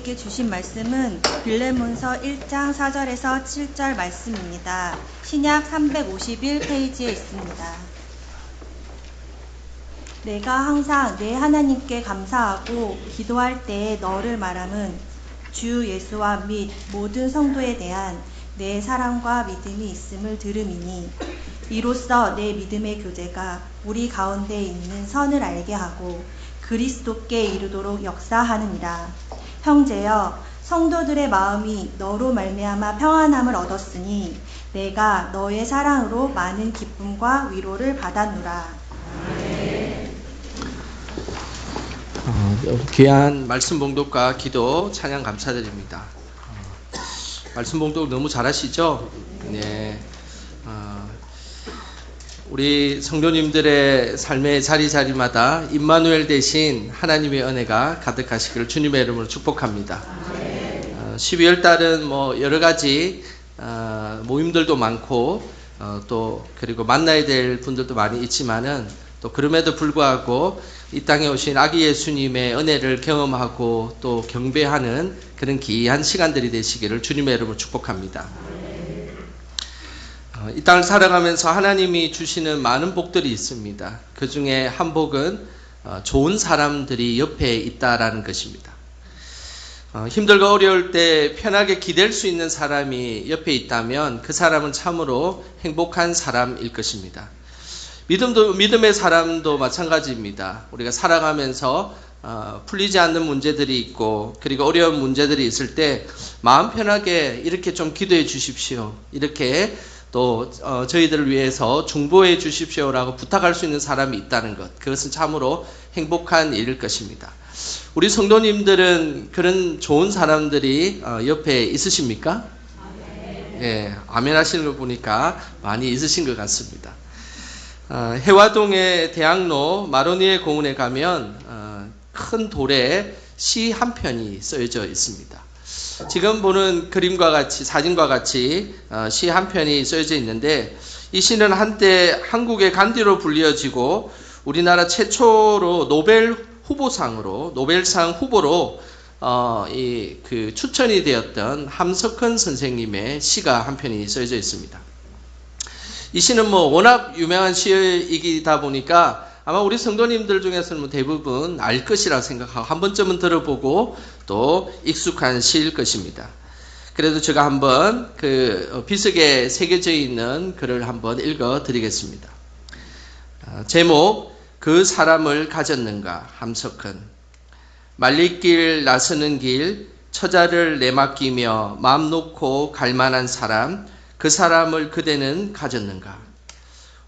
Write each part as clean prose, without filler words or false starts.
우리에게 주신 말씀은 빌레몬서 1장 4절에서 7절 말씀입니다. 신약 351페이지에 있습니다. 내가 항상 내 하나님께 감사하고 기도할 때에 너를 말함은 주 예수와 및 모든 성도에 대한 내 사랑과 믿음이 있음을 들음이니 이로써 내 믿음의 교제가 우리 가운데 있는 선을 알게 하고 그리스도께 이르도록 역사하느니라. 형제여, 성도들의 마음이 너로 말미암아 평안함을 얻었으니 내가 너의 사랑으로 많은 기쁨과 위로를 받았노라. 귀한 말씀 봉독과 기도 찬양 감사드립니다. 말씀 봉독 너무 잘하시죠? 네. 우리 성도님들의 삶의 자리자리마다 임마누엘 대신 하나님의 은혜가 가득하시기를 주님의 이름으로 축복합니다. 12월 달은 뭐 여러 가지 모임들도 많고 또 그리고 만나야 될 분들도 많이 있지만은 또 그럼에도 불구하고 이 땅에 오신 아기 예수님의 은혜를 경험하고 또 경배하는 그런 귀한 시간들이 되시기를 주님의 이름으로 축복합니다. 이 땅을 살아가면서 하나님이 주시는 많은 복들이 있습니다. 그 중에 한 복은 좋은 사람들이 옆에 있다라는 것입니다. 힘들고 어려울 때 편하게 기댈 수 있는 사람이 옆에 있다면 그 사람은 참으로 행복한 사람일 것입니다. 믿음의 사람도 마찬가지입니다. 우리가 살아가면서 풀리지 않는 문제들이 있고 그리고 어려운 문제들이 있을 때 마음 편하게 이렇게 좀 기도해 주십시오. 이렇게 또 저희들을 위해서 중보해 주십시오라고 부탁할 수 있는 사람이 있다는 것, 그것은 참으로 행복한 일일 것입니다. 우리 성도님들은 그런 좋은 사람들이 옆에 있으십니까? 예, 아멘 하시는 거 보니까 많이 있으신 것 같습니다. 해화동의 대학로 마로니에 공원에 가면 큰 돌에 시 한 편이 쓰여져 있습니다. 지금 보는 그림과 같이 사진과 같이 시 한 편이 쓰여져 있는데 이 시는 한때 한국의 간디로 불리어지고 우리나라 최초로 노벨상 후보로 추천이 되었던 함석헌 선생님의 시가 한 편이 쓰여져 있습니다. 이 시는 워낙 유명한 시이다 보니까 아마 우리 성도님들 중에서는 대부분 알 것이라 생각하고 한 번쯤은 들어보고 또 익숙한 시일 것입니다. 그래도 제가 한번 비석에 새겨져 있는 글을 한번 읽어 드리겠습니다. 제목, 그 사람을 가졌는가, 함석헌. 말리길 나서는 길, 처자를 내맡기며 마음 놓고 갈 만한 사람, 그 사람을 그대는 가졌는가.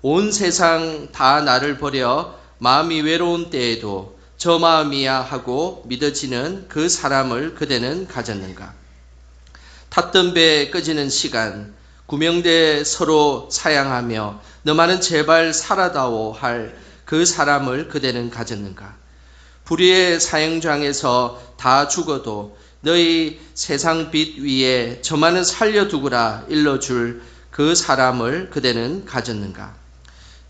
온 세상 다 나를 버려 마음이 외로운 때에도 저 마음이야 하고 믿어지는 그 사람을 그대는 가졌는가. 탔던 배 꺼지는 시간, 구명대 서로 사양하며 너만은 제발 살아다오 할 그 사람을 그대는 가졌는가. 불의의 사형장에서 다 죽어도 너희 세상 빛 위에 저만은 살려두구라 일러줄 그 사람을 그대는 가졌는가.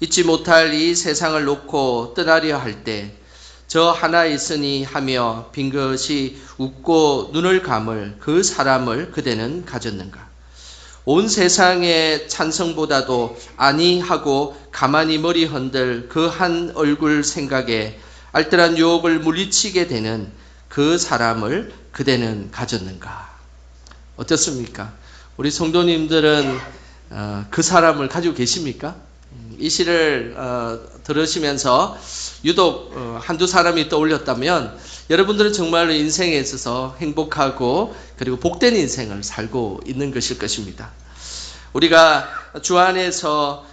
잊지 못할 이 세상을 놓고 떠나려 할 때 저 하나 있으니 하며 빙긋이 웃고 눈을 감을 그 사람을 그대는 가졌는가. 온 세상의 찬성보다도 아니 하고 가만히 머리 흔들 그 한 얼굴 생각에 알뜰한 유혹을 물리치게 되는 그 사람을 그대는 가졌는가. 어떻습니까? 우리 성도님들은 그 사람을 가지고 계십니까? 이 시를 들으시면서 유독 한두 사람이 떠올렸다면 여러분들은 정말로 인생에 있어서 행복하고 그리고 복된 인생을 살고 있는 것일 것입니다. 우리가 주 안에서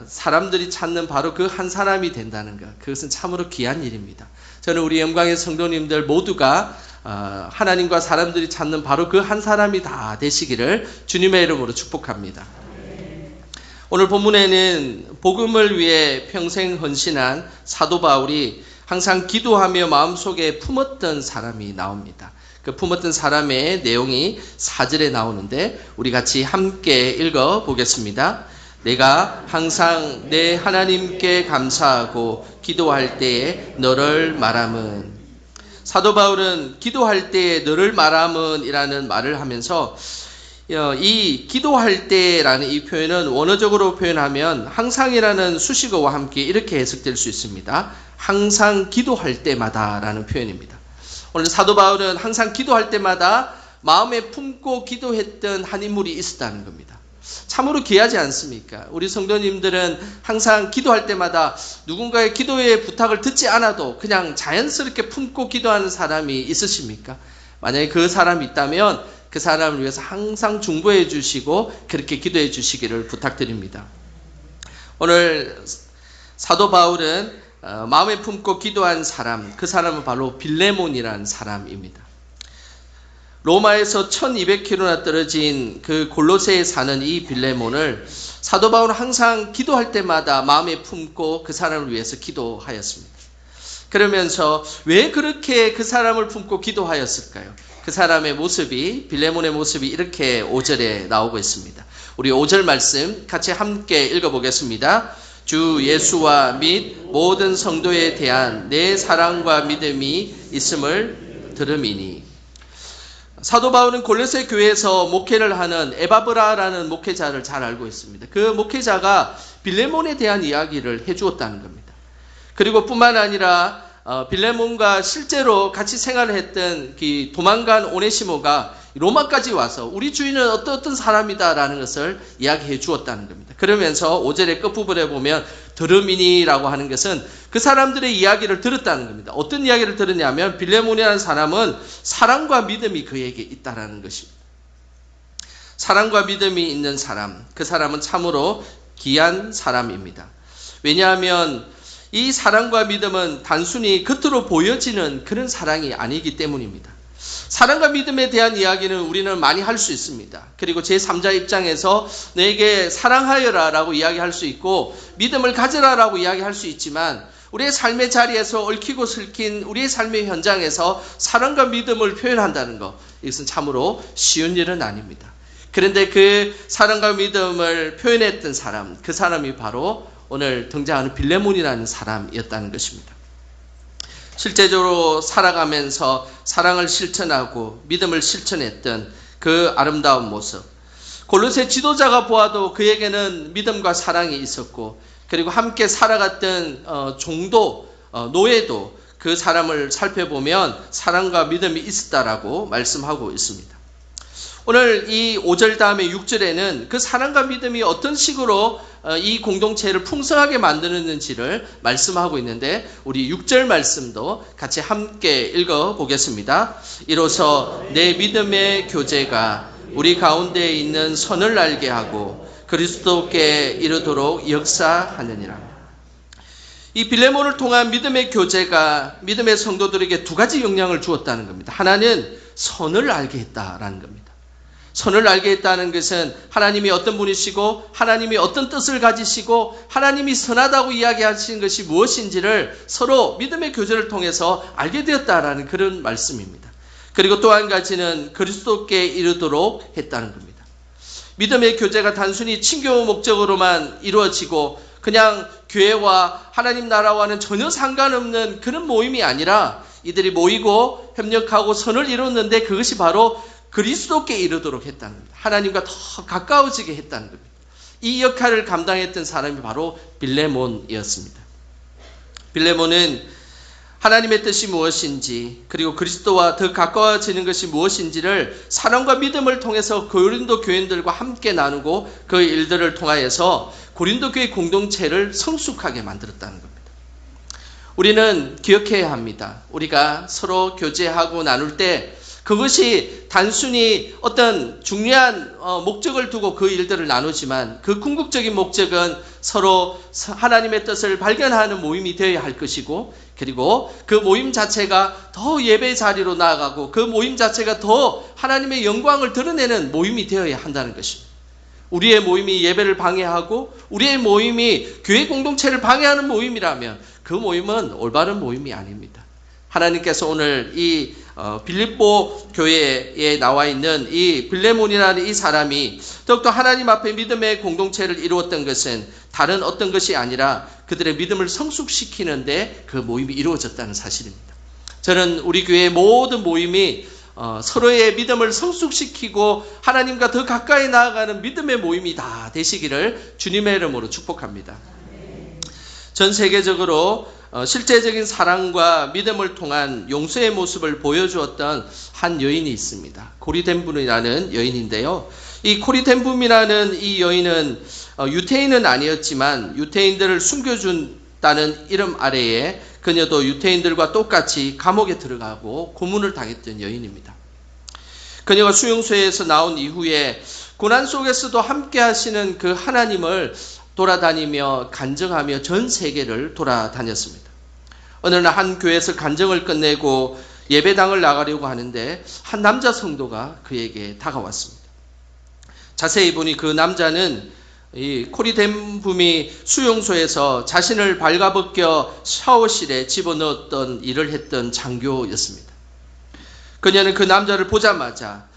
사람들이 찾는 바로 그 한 사람이 된다는 것, 그것은 참으로 귀한 일입니다. 저는 우리 영광의 성도님들 모두가 하나님과 사람들이 찾는 바로 그 한 사람이 다 되시기를 주님의 이름으로 축복합니다. 오늘 본문에는 복음을 위해 평생 헌신한 사도 바울이 항상 기도하며 마음속에 품었던 사람이 나옵니다. 그 품었던 사람의 내용이 4절에 나오는데 우리 같이 함께 읽어 보겠습니다. 내가 항상 내 하나님께 감사하고 기도할 때에 너를 말함은. 사도 바울은 기도할 때에 너를 말함은이라는 말을 하면서 이 기도할 때라는 이 표현은 원어적으로 표현하면 항상이라는 수식어와 함께 이렇게 해석될 수 있습니다. 항상 기도할 때마다라는 표현입니다. 오늘 사도 바울은 항상 기도할 때마다 마음에 품고 기도했던 한 인물이 있었다는 겁니다. 참으로 귀하지 않습니까? 우리 성도님들은 항상 기도할 때마다 누군가의 기도의 부탁을 듣지 않아도 그냥 자연스럽게 품고 기도하는 사람이 있으십니까? 만약에 그 사람이 있다면 그 사람을 위해서 항상 중보해 주시고 그렇게 기도해 주시기를 부탁드립니다. 오늘 사도 바울은 마음에 품고 기도한 사람, 그 사람은 바로 빌레몬이라는 사람입니다. 로마에서 1200km나 떨어진 그 골로새에 사는 이 빌레몬을 사도 바울은 항상 기도할 때마다 마음에 품고 그 사람을 위해서 기도하였습니다. 그러면서 왜 그렇게 그 사람을 품고 기도하였을까요? 그 사람의 모습이, 빌레몬의 모습이 이렇게 5절에 나오고 있습니다. 우리 5절 말씀 같이 함께 읽어보겠습니다. 주 예수와 및 모든 성도에 대한 내 사랑과 믿음이 있음을 들음이니. 사도 바울은 골로새 교회에서 목회를 하는 에바브라라는 목회자를 잘 알고 있습니다. 그 목회자가 빌레몬에 대한 이야기를 해주었다는 겁니다. 그리고 뿐만 아니라 빌레몬과 실제로 같이 생활을 했던 도망간 오네시모가 로마까지 와서 우리 주인은 어떤 사람이다라는 것을 이야기해 주었다는 겁니다. 그러면서 5절의 끝부분에 보면 드르미니라고 하는 것은 그 사람들의 이야기를 들었다는 겁니다. 어떤 이야기를 들었냐면 빌레몬이라는 사람은 사랑과 믿음이 그에게 있다라는 것입니다. 사랑과 믿음이 있는 사람, 그 사람은 참으로 귀한 사람입니다. 왜냐하면 이 사랑과 믿음은 단순히 겉으로 보여지는 그런 사랑이 아니기 때문입니다. 사랑과 믿음에 대한 이야기는 우리는 많이 할 수 있습니다. 그리고 제3자 입장에서 너에게 사랑하여라 라고 이야기할 수 있고 믿음을 가져라 라고 이야기할 수 있지만 우리의 삶의 자리에서 얽히고 설킨 우리의 삶의 현장에서 사랑과 믿음을 표현한다는 것, 이것은 참으로 쉬운 일은 아닙니다. 그런데 그 사랑과 믿음을 표현했던 사람, 그 사람이 바로 오늘 등장하는 빌레몬이라는 사람이었다는 것입니다. 실제적으로 살아가면서 사랑을 실천하고 믿음을 실천했던 그 아름다운 모습. 골로새 지도자가 보아도 그에게는 믿음과 사랑이 있었고 그리고 함께 살아갔던 종도, 노예도 그 사람을 살펴보면 사랑과 믿음이 있었다라고 말씀하고 있습니다. 오늘 이 5절 다음에 6절에는 그 사랑과 믿음이 어떤 식으로 이 공동체를 풍성하게 만드는지를 말씀하고 있는데 우리 6절 말씀도 같이 함께 읽어보겠습니다. 이로써 내 믿음의 교제가 우리 가운데 있는 선을 알게 하고 그리스도께 이르도록 역사하느니라. 이 빌레몬을 통한 믿음의 교제가 믿음의 성도들에게 두 가지 영향을 주었다는 겁니다. 하나는 선을 알게 했다라는 겁니다. 선을 알게 했다는 것은 하나님이 어떤 분이시고 하나님이 어떤 뜻을 가지시고 하나님이 선하다고 이야기하시는 것이 무엇인지를 서로 믿음의 교제를 통해서 알게 되었다라는 그런 말씀입니다. 그리고 또 한 가지는 그리스도께 이르도록 했다는 겁니다. 믿음의 교제가 단순히 친교 목적으로만 이루어지고 그냥 교회와 하나님 나라와는 전혀 상관없는 그런 모임이 아니라 이들이 모이고 협력하고 선을 이뤘는데 그것이 바로 그리스도께 이르도록 했다는 겁니다. 하나님과 더 가까워지게 했다는 겁니다. 이 역할을 감당했던 사람이 바로 빌레몬이었습니다. 빌레몬은 하나님의 뜻이 무엇인지 그리고 그리스도와 더 가까워지는 것이 무엇인지를 사랑과 믿음을 통해서 고린도 교인들과 함께 나누고 그 일들을 통하여서 고린도 교회 공동체를 성숙하게 만들었다는 겁니다. 우리는 기억해야 합니다. 우리가 서로 교제하고 나눌 때 그것이 단순히 어떤 중요한 목적을 두고 그 일들을 나누지만 그 궁극적인 목적은 서로 하나님의 뜻을 발견하는 모임이 되어야 할 것이고 그리고 그 모임 자체가 더 예배 자리로 나아가고 그 모임 자체가 더 하나님의 영광을 드러내는 모임이 되어야 한다는 것입니다. 우리의 모임이 예배를 방해하고 우리의 모임이 교회 공동체를 방해하는 모임이라면 그 모임은 올바른 모임이 아닙니다. 하나님께서 오늘 이 빌립보 교회에 나와 있는 이 빌레몬이라는 이 사람이 더욱더 하나님 앞에 믿음의 공동체를 이루었던 것은 다른 어떤 것이 아니라 그들의 믿음을 성숙시키는데 그 모임이 이루어졌다는 사실입니다. 저는 우리 교회의 모든 모임이 서로의 믿음을 성숙시키고 하나님과 더 가까이 나아가는 믿음의 모임이 다 되시기를 주님의 이름으로 축복합니다. 전 세계적으로 실제적인 사랑과 믿음을 통한 용서의 모습을 보여주었던 한 여인이 있습니다. 코리 덴붐이라는 여인인데요. 이 코리 덴붐이라는 이 여인은 유태인은 아니었지만 유태인들을 숨겨준다는 이름 아래에 그녀도 유태인들과 똑같이 감옥에 들어가고 고문을 당했던 여인입니다. 그녀가 수용소에서 나온 이후에 고난 속에서도 함께 하시는 그 하나님을 돌아다니며 간증하며 전 세계를 돌아다녔습니다. 어느 날 한 교회에서 간증을 끝내고 예배당을 나가려고 하는데 한 남자 성도가 그에게 다가왔습니다. 자세히 보니 그 남자는 이 코리 덴붐이 수용소에서 자신을 발가벗겨 샤워실에 집어넣었던 일을 했던 장교였습니다. 그녀는 그 남자를 보자마자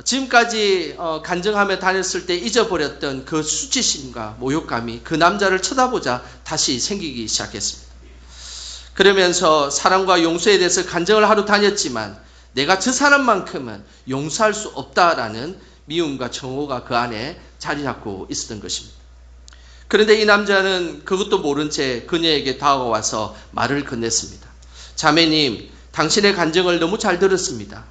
지금까지 간증하며 다녔을 때 잊어버렸던 그 수치심과 모욕감이 그 남자를 쳐다보자 다시 생기기 시작했습니다. 그러면서 사랑과 용서에 대해서 간증을 하러 다녔지만 내가 저 사람만큼은 용서할 수 없다라는 미움과 정오가 그 안에 자리 잡고 있었던 것입니다. 그런데 이 남자는 그것도 모른 채 그녀에게 다가와서 말을 건넸습니다. 자매님, 당신의 간증을 너무 잘 들었습니다.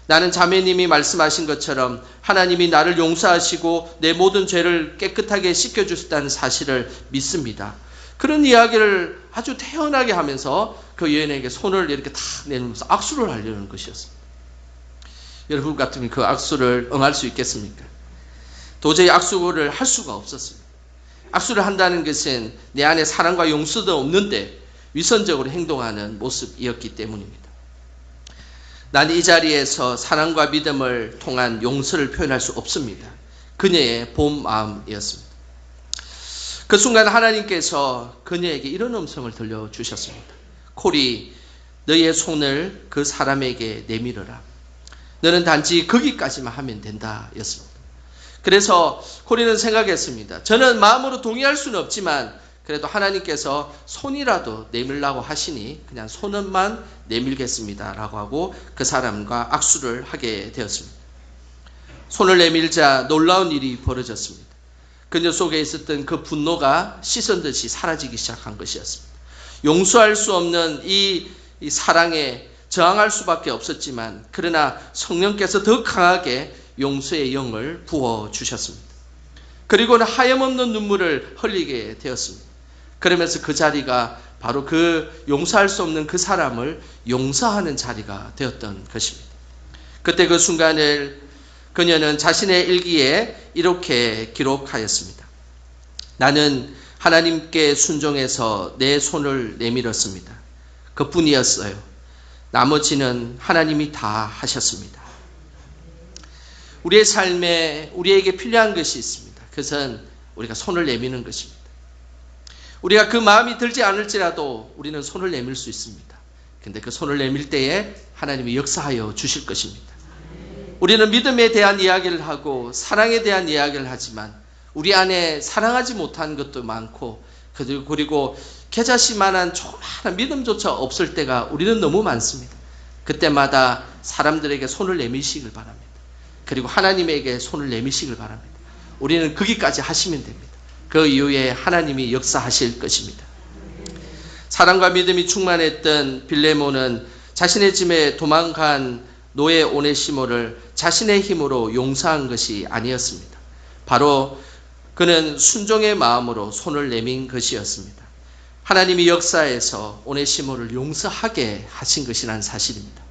나는 자매님이 말씀하신 것처럼 하나님이 나를 용서하시고 내 모든 죄를 깨끗하게 씻겨주셨다는 사실을 믿습니다. 그런 이야기를 아주 태연하게 하면서 그 여인에게 손을 이렇게 탁 내밀면서 악수를 하려는 것이었습니다. 여러분 같으면 그 악수를 응할 수 있겠습니까? 도저히 악수를 할 수가 없었습니다. 악수를 한다는 것은 내 안에 사랑과 용서도 없는데 위선적으로 행동하는 모습이었기 때문입니다. 나는 이 자리에서 사랑과 믿음을 통한 용서를 표현할 수 없습니다. 그녀의 본 마음이었습니다. 그 순간 하나님께서 그녀에게 이런 음성을 들려주셨습니다. 코리, 너의 손을 그 사람에게 내밀어라. 너는 단지 거기까지만 하면 된다 였습니다. 그래서 코리는 생각했습니다. 저는 마음으로 동의할 수는 없지만 그래도 하나님께서 손이라도 내밀라고 하시니 그냥 손만 내밀겠습니다 라고 하고 그 사람과 악수를 하게 되었습니다. 손을 내밀자 놀라운 일이 벌어졌습니다. 그녀 속에 있었던 그 분노가 씻은 듯이 사라지기 시작한 것이었습니다. 용서할 수 없는 이 사랑에 저항할 수밖에 없었지만 그러나 성령께서 더 강하게 용서의 영을 부어주셨습니다. 그리고는 하염없는 눈물을 흘리게 되었습니다. 그러면서 그 자리가 바로 그 용서할 수 없는 그 사람을 용서하는 자리가 되었던 것입니다. 그때 그 순간을 그녀는 자신의 일기에 이렇게 기록하였습니다. 나는 하나님께 순종해서 내 손을 내밀었습니다. 그뿐이었어요. 나머지는 하나님이 다 하셨습니다. 우리의 삶에 우리에게 필요한 것이 있습니다. 그것은 우리가 손을 내미는 것입니다. 우리가 그 마음이 들지 않을지라도 우리는 손을 내밀 수 있습니다. 근데 그 손을 내밀 때에 하나님이 역사하여 주실 것입니다. 우리는 믿음에 대한 이야기를 하고 사랑에 대한 이야기를 하지만 우리 안에 사랑하지 못한 것도 많고 그리고 겨자씨만한 조그마한 믿음조차 없을 때가 우리는 너무 많습니다. 그때마다 사람들에게 손을 내미시길 바랍니다. 그리고 하나님에게 손을 내미시길 바랍니다. 우리는 거기까지 하시면 됩니다. 그 이후에 하나님이 역사하실 것입니다. 사랑과 믿음이 충만했던 빌레몬은 자신의 집에 도망간 노예 오네시모를 자신의 힘으로 용서한 것이 아니었습니다. 바로 그는 순종의 마음으로 손을 내민 것이었습니다. 하나님이 역사에서 오네시모를 용서하게 하신 것이라는 사실입니다.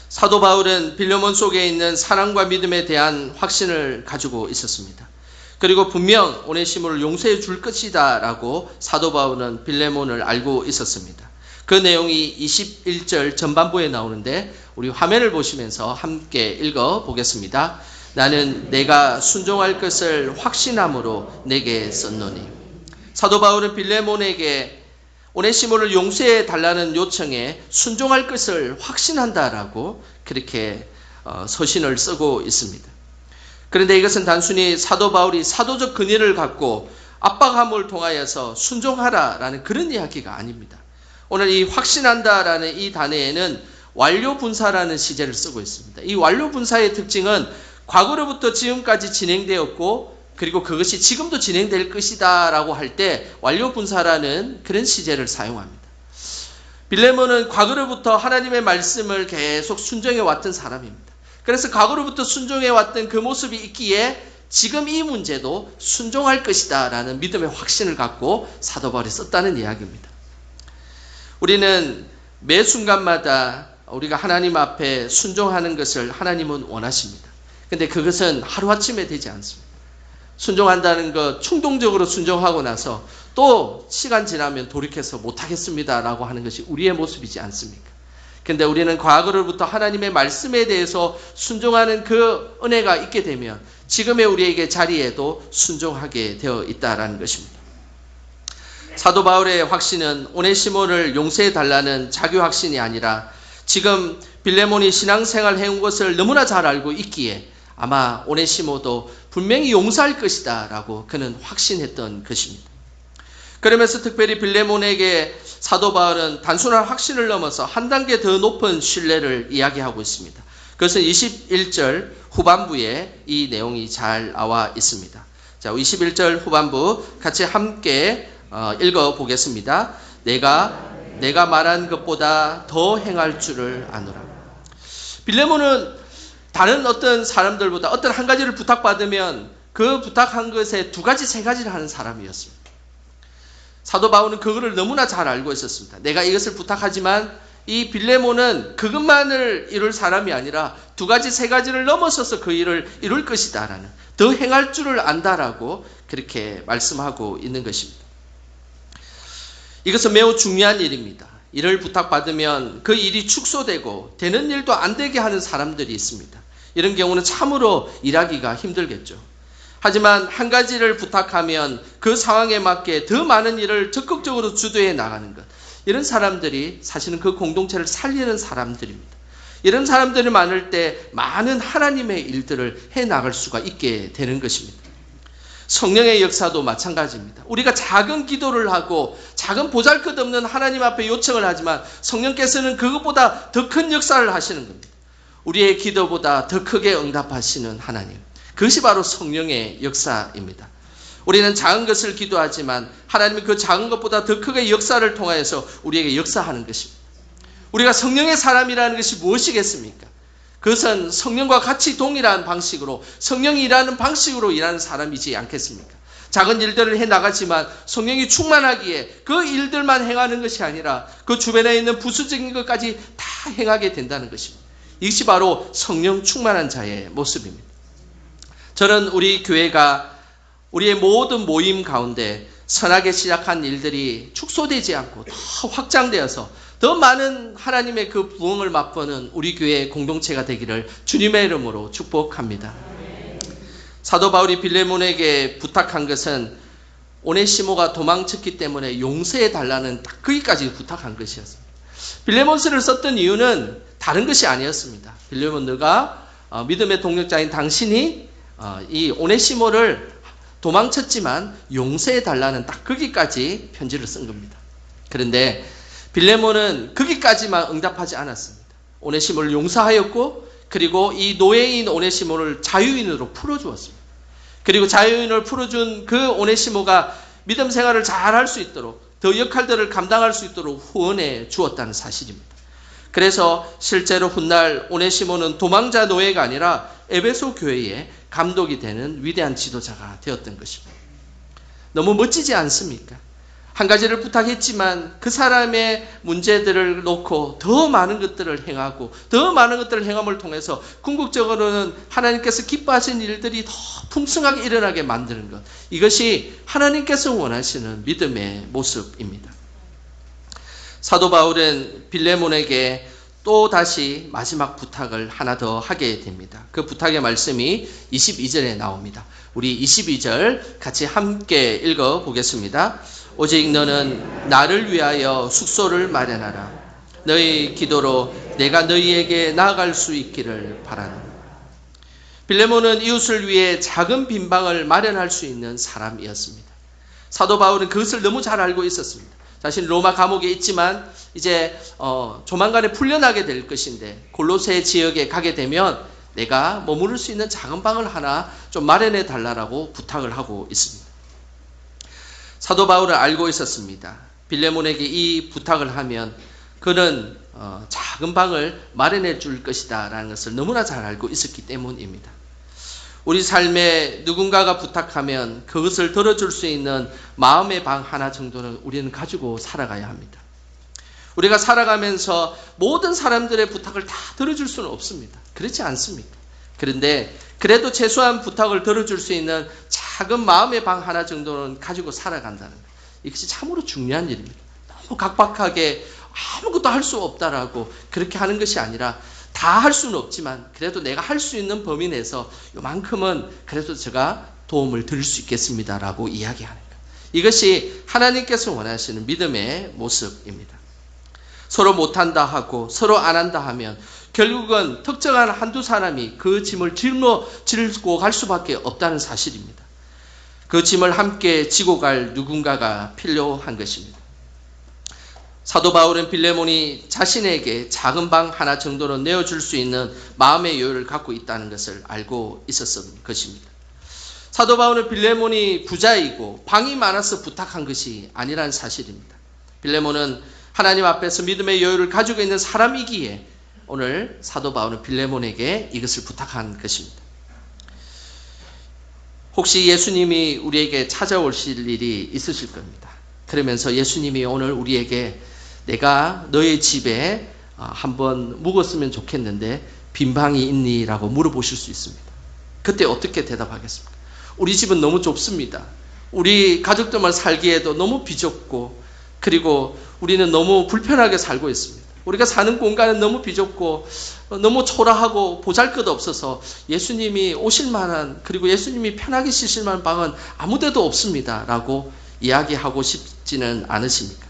사도 바울은 빌레몬 속에 있는 사랑과 믿음에 대한 확신을 가지고 있었습니다. 그리고 분명 오네시모를 용서해 줄 것이다 라고 사도 바울은 빌레몬을 알고 있었습니다. 그 내용이 21절 전반부에 나오는데 우리 화면을 보시면서 함께 읽어보겠습니다. 나는 내가 순종할 것을 확신함으로 내게 썼노니. 사도 바울은 빌레몬에게 오네시모를 용서해 달라는 요청에 순종할 것을 확신한다라고 그렇게 서신을 쓰고 있습니다. 그런데 이것은 단순히 사도 바울이 사도적 근위를 갖고 압박함을 통하여서 순종하라라는 그런 이야기가 아닙니다. 오늘 이 확신한다라는 이 단어에는 완료분사라는 시제를 쓰고 있습니다. 이 완료분사의 특징은 과거로부터 지금까지 진행되었고 그리고 그것이 지금도 진행될 것이다 라고 할 때 완료분사라는 그런 시제를 사용합니다. 빌레몬은 과거로부터 하나님의 말씀을 계속 순종해 왔던 사람입니다. 그래서 과거로부터 순종해 왔던 그 모습이 있기에 지금 이 문제도 순종할 것이다 라는 믿음의 확신을 갖고 사도 바울이 썼다는 이야기입니다. 우리는 매 순간마다 우리가 하나님 앞에 순종하는 것을 하나님은 원하십니다. 근데 그것은 하루아침에 되지 않습니다. 순종한다는 것, 충동적으로 순종하고 나서 또 시간 지나면 돌이켜서 못하겠습니다 라고 하는 것이 우리의 모습이지 않습니까? 근데 우리는 과거로부터 하나님의 말씀에 대해서 순종하는 그 은혜가 있게 되면 지금의 우리에게 자리에도 순종하게 되어 있다라는 것입니다. 사도 바울의 확신은 오네시모를 용서해 달라는 자기 확신이 아니라 지금 빌레몬이 신앙생활 해온 것을 너무나 잘 알고 있기에 아마 오네시모도 분명히 용서할 것이다 라고 그는 확신했던 것입니다. 그러면서 특별히 빌레몬에게 사도 바울은 단순한 확신을 넘어서 한 단계 더 높은 신뢰를 이야기하고 있습니다. 그것은 21절 후반부에 이 내용이 잘 나와 있습니다. 자, 21절 후반부 같이 함께 읽어보겠습니다. 내가 말한 것보다 더 행할 줄을 아노라. 빌레몬은 다른 어떤 사람들보다 어떤 한 가지를 부탁받으면 그 부탁한 것에 두 가지, 세 가지를 하는 사람이었습니다. 사도 바울은 그거를 너무나 잘 알고 있었습니다. 내가 이것을 부탁하지만 이 빌레몬은 그것만을 이룰 사람이 아니라 두 가지, 세 가지를 넘어서서 그 일을 이룰 것이다 라는 더 행할 줄을 안다라고 그렇게 말씀하고 있는 것입니다. 이것은 매우 중요한 일입니다. 일을 부탁받으면 그 일이 축소되고 되는 일도 안 되게 하는 사람들이 있습니다. 이런 경우는 참으로 일하기가 힘들겠죠. 하지만 한 가지를 부탁하면 그 상황에 맞게 더 많은 일을 적극적으로 주도해 나가는 것. 이런 사람들이 사실은 그 공동체를 살리는 사람들입니다. 이런 사람들이 많을 때 많은 하나님의 일들을 해 나갈 수가 있게 되는 것입니다. 성령의 역사도 마찬가지입니다. 우리가 작은 기도를 하고 작은 보잘것없는 하나님 앞에 요청을 하지만 성령께서는 그것보다 더 큰 역사를 하시는 겁니다. 우리의 기도보다 더 크게 응답하시는 하나님. 그것이 바로 성령의 역사입니다. 우리는 작은 것을 기도하지만 하나님은 그 작은 것보다 더 크게 역사를 통하여서 우리에게 역사하는 것입니다. 우리가 성령의 사람이라는 것이 무엇이겠습니까? 그것은 성령과 같이 동일한 방식으로 성령이 일하는 방식으로 일하는 사람이지 않겠습니까? 작은 일들을 해나가지만 성령이 충만하기에 그 일들만 행하는 것이 아니라 그 주변에 있는 부수적인 것까지 다 행하게 된다는 것입니다. 이것이 바로 성령 충만한 자의 모습입니다. 저는 우리 교회가 우리의 모든 모임 가운데 선하게 시작한 일들이 축소되지 않고 더 확장되어서 더 많은 하나님의 그 부흥을 맛보는 우리 교회의 공동체가 되기를 주님의 이름으로 축복합니다. 사도 바울이 빌레몬에게 부탁한 것은 오네시모가 도망쳤기 때문에 용서해 달라는 딱 거기까지 부탁한 것이었습니다. 빌레몬서를 썼던 이유는 다른 것이 아니었습니다. 빌레몬 너가 믿음의 동력자인 당신이 이 오네시모를 도망쳤지만 용서해 달라는 딱 거기까지 편지를 쓴 겁니다. 그런데 빌레몬은 거기까지만 응답하지 않았습니다. 오네시모를 용서하였고 그리고 이 노예인 오네시모를 자유인으로 풀어주었습니다. 그리고 자유인을 풀어준 그 오네시모가 믿음 생활을 잘할 수 있도록 더 역할들을 감당할 수 있도록 후원해 주었다는 사실입니다. 그래서 실제로 훗날 오네시모는 도망자 노예가 아니라 에베소 교회의 감독이 되는 위대한 지도자가 되었던 것입니다. 너무 멋지지 않습니까? 한 가지를 부탁했지만 그 사람의 문제들을 놓고 더 많은 것들을 행하고 더 많은 것들을 행함을 통해서 궁극적으로는 하나님께서 기뻐하시는 일들이 더 풍성하게 일어나게 만드는 것. 이것이 하나님께서 원하시는 믿음의 모습입니다. 사도 바울은 빌레몬에게 또 다시 마지막 부탁을 하나 더 하게 됩니다. 그 부탁의 말씀이 22절에 나옵니다. 우리 22절 같이 함께 읽어보겠습니다. 오직 너는 나를 위하여 숙소를 마련하라. 너희 기도로 내가 너희에게 나아갈 수 있기를 바라노라. 빌레몬은 이웃을 위해 작은 빈방을 마련할 수 있는 사람이었습니다. 사도 바울은 그것을 너무 잘 알고 있었습니다. 자신 로마 감옥에 있지만 이제 조만간에 풀려나게 될 것인데 골로새 지역에 가게 되면 내가 머무를 수 있는 작은 방을 하나 좀 마련해 달라고 부탁을 하고 있습니다. 사도 바울은 알고 있었습니다. 빌레몬에게 이 부탁을 하면 그는 작은 방을 마련해 줄 것이다 라는 것을 너무나 잘 알고 있었기 때문입니다. 우리 삶에 누군가가 부탁하면 그것을 들어줄 수 있는 마음의 방 하나 정도는 우리는 가지고 살아가야 합니다. 우리가 살아가면서 모든 사람들의 부탁을 다 들어줄 수는 없습니다. 그렇지 않습니까? 그런데 그래도 최소한 부탁을 들어줄 수 있는 작은 마음의 방 하나 정도는 가지고 살아간다는 것. 이것이 참으로 중요한 일입니다. 너무 각박하게 아무것도 할 수 없다라고 그렇게 하는 것이 아니라 다 할 수는 없지만 그래도 내가 할 수 있는 범위 내에서 요만큼은 그래도 제가 도움을 드릴 수 있겠습니다라고 이야기하는 것. 이것이 하나님께서 원하시는 믿음의 모습입니다. 서로 못한다 하고 서로 안 한다 하면 결국은 특정한 한두 사람이 그 짐을 짊고 갈 수밖에 없다는 사실입니다. 그 짐을 함께 지고 갈 누군가가 필요한 것입니다. 사도 바울은 빌레몬이 자신에게 작은 방 하나 정도는 내어줄 수 있는 마음의 여유를 갖고 있다는 것을 알고 있었던 것입니다. 사도 바울은 빌레몬이 부자이고 방이 많아서 부탁한 것이 아니라는 사실입니다. 빌레몬은 하나님 앞에서 믿음의 여유를 가지고 있는 사람이기에 오늘 사도 바울은 빌레몬에게 이것을 부탁한 것입니다. 혹시 예수님이 우리에게 찾아오실 일이 있으실 겁니다. 그러면서 예수님이 오늘 우리에게 내가 너의 집에 한번 묵었으면 좋겠는데 빈 방이 있니? 라고 물어보실 수 있습니다. 그때 어떻게 대답하겠습니까? 우리 집은 너무 좁습니다. 우리 가족들만 살기에도 너무 비좁고 그리고 우리는 너무 불편하게 살고 있습니다. 우리가 사는 공간은 너무 비좁고 너무 초라하고 보잘것없어서 예수님이 오실 만한 그리고 예수님이 편하게 쉬실 만한 방은 아무데도 없습니다. 라고 이야기하고 싶지는 않으십니까?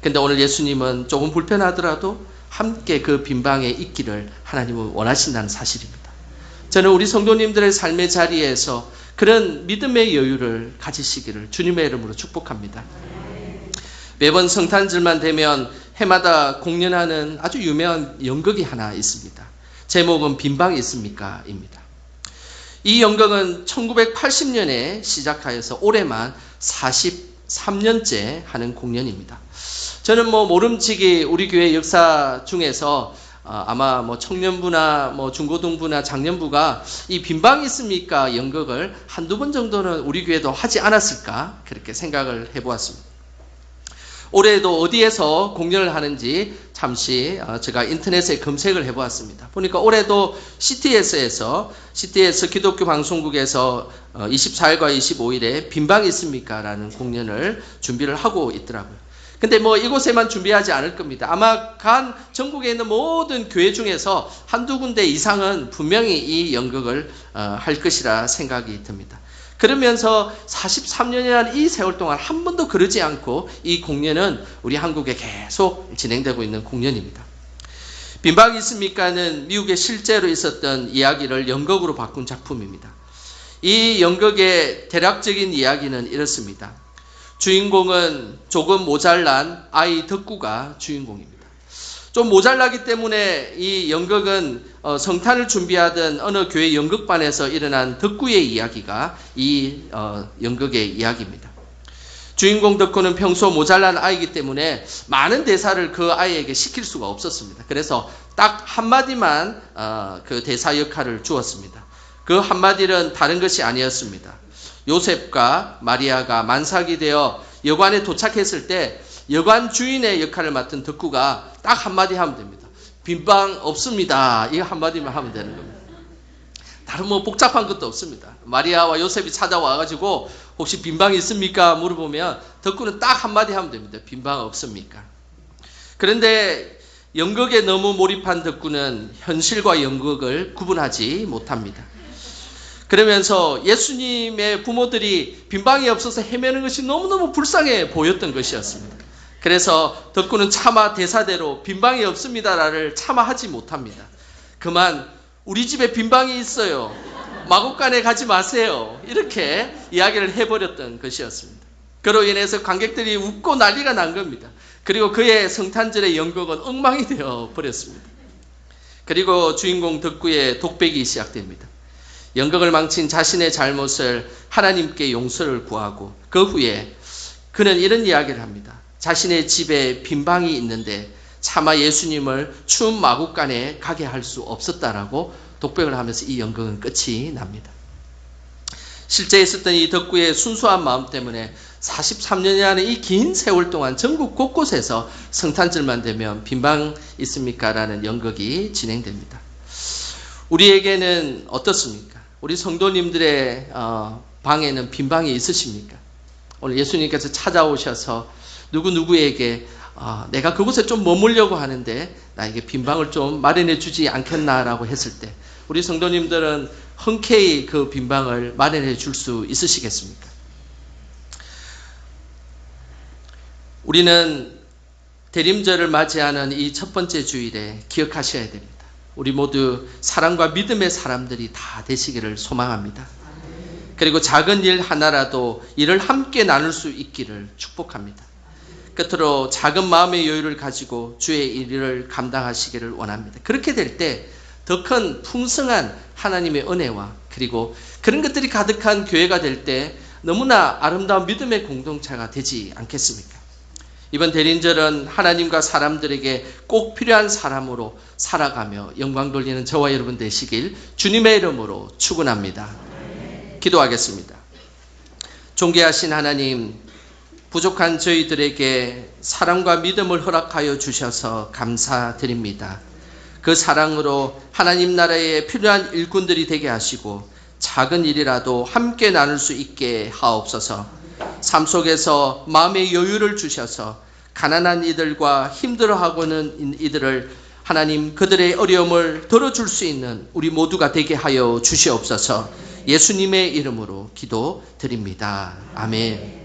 근데 오늘 예수님은 조금 불편하더라도 함께 그 빈방에 있기를 하나님은 원하신다는 사실입니다. 저는 우리 성도님들의 삶의 자리에서 그런 믿음의 여유를 가지시기를 주님의 이름으로 축복합니다. 매번 성탄절만 되면 해마다 공연하는 아주 유명한 연극이 하나 있습니다. 제목은 빈방이 있습니까? 입니다. 이 연극은 1980년에 시작하여서 올해만 43년째 하는 공연입니다. 저는 모름지기 우리 교회 역사 중에서 아마 청년부나 중고등부나 장년부가 이 빈방이 있습니까? 연극을 한두 번 정도는 우리 교회도 하지 않았을까? 그렇게 생각을 해보았습니다. 올해도 어디에서 공연을 하는지 잠시 제가 인터넷에 검색을 해보았습니다. 보니까 올해도 CTS에서 기독교 방송국에서 24일과 25일에 빈방이 있습니까? 라는 공연을 준비를 하고 있더라고요. 근데 이곳에만 준비하지 않을 겁니다. 아마 전국에 있는 모든 교회 중에서 한두 군데 이상은 분명히 이 연극을 할 것이라 생각이 듭니다. 그러면서 43년이라는 이 세월 동안 한 번도 그러지 않고 이 공연은 우리 한국에 계속 진행되고 있는 공연입니다. 빈방이 있습니까는 미국에 실제로 있었던 이야기를 연극으로 바꾼 작품입니다. 이 연극의 대략적인 이야기는 이렇습니다. 주인공은 조금 모자란 아이 덕구가 주인공입니다. 좀 모자라기 때문에 이 연극은 성탄을 준비하던 어느 교회 연극반에서 일어난 덕구의 이야기가 이 연극의 이야기입니다. 주인공 덕구는 평소 모자란 아이이기 때문에 많은 대사를 그 아이에게 시킬 수가 없었습니다. 그래서 딱 한마디만 그 대사 역할을 주었습니다. 그 한마디는 다른 것이 아니었습니다. 요셉과 마리아가 만삭이 되어 여관에 도착했을 때 여관 주인의 역할을 맡은 덕구가 딱 한마디 하면 됩니다. 빈방 없습니다. 이거 한마디만 하면 되는 겁니다. 다른 복잡한 것도 없습니다. 마리아와 요셉이 찾아와가지고 혹시 빈방이 있습니까? 물어보면 덕구는 딱 한마디 하면 됩니다. 빈방 없습니까? 그런데 연극에 너무 몰입한 덕구는 현실과 연극을 구분하지 못합니다. 그러면서 예수님의 부모들이 빈방이 없어서 헤매는 것이 너무너무 불쌍해 보였던 것이었습니다. 그래서 덕구는 차마 대사대로 빈방이 없습니다를 차마 하지 못합니다. 그만 우리 집에 빈방이 있어요. 마곡간에 가지 마세요. 이렇게 이야기를 해버렸던 것이었습니다. 그로 인해서 관객들이 웃고 난리가 난 겁니다. 그리고 그의 성탄절의 연극은 엉망이 되어 버렸습니다. 그리고 주인공 덕구의 독백이 시작됩니다. 연극을 망친 자신의 잘못을 하나님께 용서를 구하고 그 후에 그는 이런 이야기를 합니다. 자신의 집에 빈방이 있는데 차마 예수님을 추운 마국간에 가게 할 수 없었다라고 독백을 하면서 이 연극은 끝이 납니다. 실제 있었던 이 덕구의 순수한 마음 때문에 43년이라는 이 긴 세월 동안 전국 곳곳에서 성탄절만 되면 빈방 있습니까? 라는 연극이 진행됩니다. 우리에게는 어떻습니까? 우리 성도님들의 방에는 빈방이 있으십니까? 오늘 예수님께서 찾아오셔서 누구누구에게 내가 그곳에 좀 머물려고 하는데 나에게 빈방을 좀 마련해 주지 않겠나라고 했을 때 우리 성도님들은 흔쾌히 그 빈방을 마련해 줄 수 있으시겠습니까? 우리는 대림절을 맞이하는 이 첫 번째 주일에 기억하셔야 됩니다. 우리 모두 사랑과 믿음의 사람들이 다 되시기를 소망합니다. 그리고 작은 일 하나라도 일을 함께 나눌 수 있기를 축복합니다. 끝으로 작은 마음의 여유를 가지고 주의 일을 감당하시기를 원합니다. 그렇게 될 때 더 큰 풍성한 하나님의 은혜와 그리고 그런 것들이 가득한 교회가 될 때 너무나 아름다운 믿음의 공동체가 되지 않겠습니까? 이번 대림절은 하나님과 사람들에게 꼭 필요한 사람으로 살아가며 영광 돌리는 저와 여러분 되시길 주님의 이름으로 축원합니다. 기도하겠습니다. 존귀하신 하나님, 부족한 저희들에게 사랑과 믿음을 허락하여 주셔서 감사드립니다. 그 사랑으로 하나님 나라에 필요한 일꾼들이 되게 하시고 작은 일이라도 함께 나눌 수 있게 하옵소서. 삶 속에서 마음의 여유를 주셔서 가난한 이들과 힘들어하고는 이들을 하나님 그들의 어려움을 덜어줄 수 있는 우리 모두가 되게 하여 주시옵소서. 예수님의 이름으로 기도드립니다. 아멘.